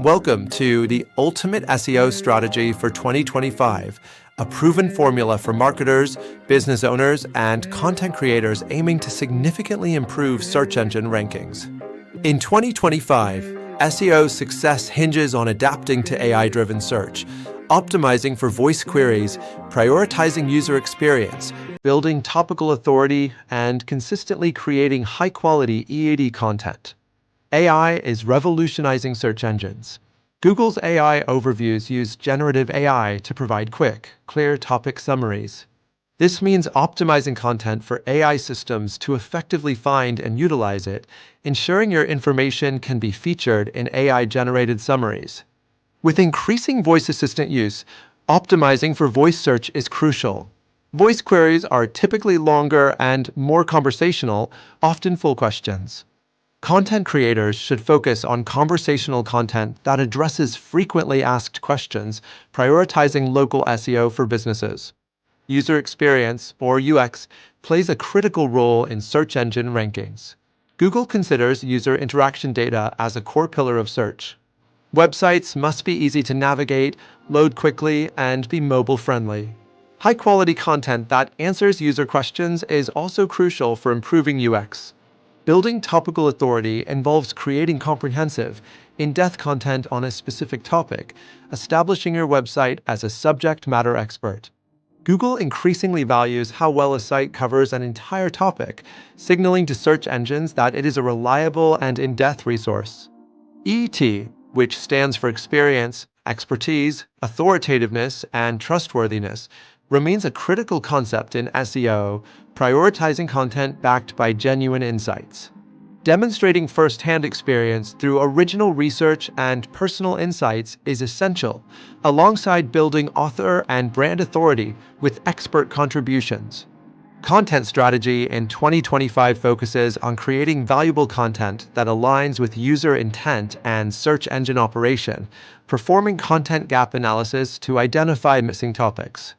Welcome to the Ultimate SEO Strategy for 2025, a proven formula for marketers, business owners, and content creators aiming to significantly improve search engine rankings. In 2025, SEO success hinges on adapting to AI-driven search, optimizing for voice queries, prioritizing user experience, building topical authority, and consistently creating high-quality EAD content. AI is revolutionizing search engines. Google's AI overviews use generative AI to provide quick, clear topic summaries. This means optimizing content for AI systems to effectively find and utilize it, ensuring your information can be featured in AI-generated summaries. With increasing voice assistant use, optimizing for voice search is crucial. Voice queries are typically longer and more conversational, often full questions. Content creators should focus on conversational content that addresses frequently asked questions, prioritizing local SEO for businesses. User experience, or UX, plays a critical role in search engine rankings. Google considers user interaction data as a core pillar of search. Websites must be easy to navigate, load quickly, and be mobile-friendly. High-quality content that answers user questions is also crucial for improving UX. Building topical authority involves creating comprehensive, in-depth content on a specific topic, establishing your website as a subject matter expert. Google increasingly values how well a site covers an entire topic, signaling to search engines that it is a reliable and in-depth resource. ET, which stands for experience, expertise, authoritativeness, and trustworthiness, remains a critical concept in SEO, prioritizing content backed by genuine insights. Demonstrating first-hand experience through original research and personal insights is essential, alongside building author and brand authority with expert contributions. Content strategy in 2025 focuses on creating valuable content that aligns with user intent and search engine operation, performing content gap analysis to identify missing topics.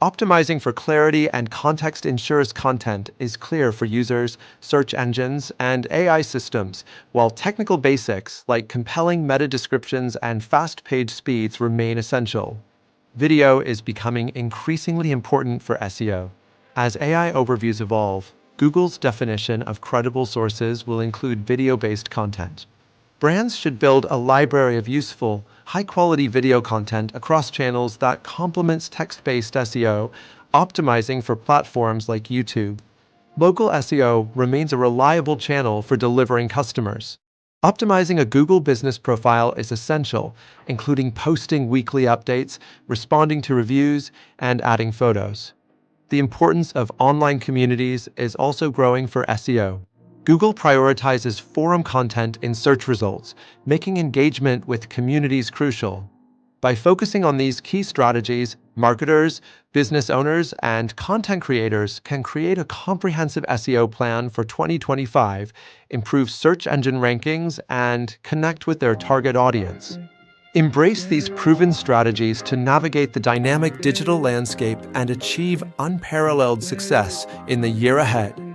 Optimizing for clarity and context ensures content is clear for users, search engines, and AI systems, while technical basics like compelling meta descriptions and fast page speeds remain essential. Video is becoming increasingly important for SEO. As AI overviews evolve, Google's definition of credible sources will include video-based content. Brands should build a library of useful, high-quality video content across channels that complements text-based SEO, optimizing for platforms like YouTube. Local SEO remains a reliable channel for delivering customers. Optimizing a Google business profile is essential, including posting weekly updates, responding to reviews, and adding photos. The importance of online communities is also growing for SEO. Google prioritizes forum content in search results, making engagement with communities crucial. By focusing on these key strategies, marketers, business owners, and content creators can create a comprehensive SEO plan for 2025, improve search engine rankings, and connect with their target audience. Embrace these proven strategies to navigate the dynamic digital landscape and achieve unparalleled success in the year ahead.